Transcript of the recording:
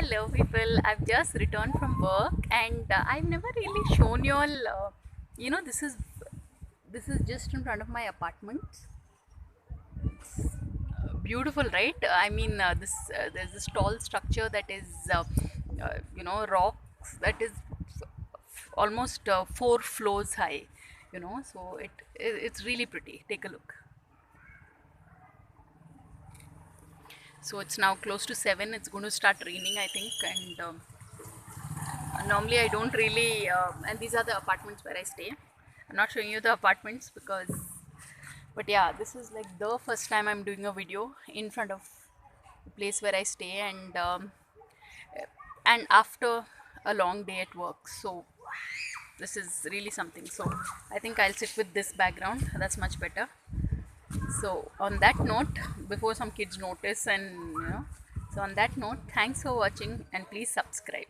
Hello people, I've just returned from work and I've never really shown you all, this is just in front of my apartment. Beautiful, right? This there's this tall structure that is, rocks that is almost 4 floors high, so it's really pretty. Take a look. So it's now close to 7. It's going to start raining, I think, and normally I don't really, and these are the apartments where I stay. I'm not showing you the apartments because, but yeah, this is like the first time I'm doing a video in front of the place where I stay, and after a long day at work. So this is really something. So I think I'll sit with this background. That's much better. So on that note, before some kids notice, and so on that note, thanks for watching and please subscribe.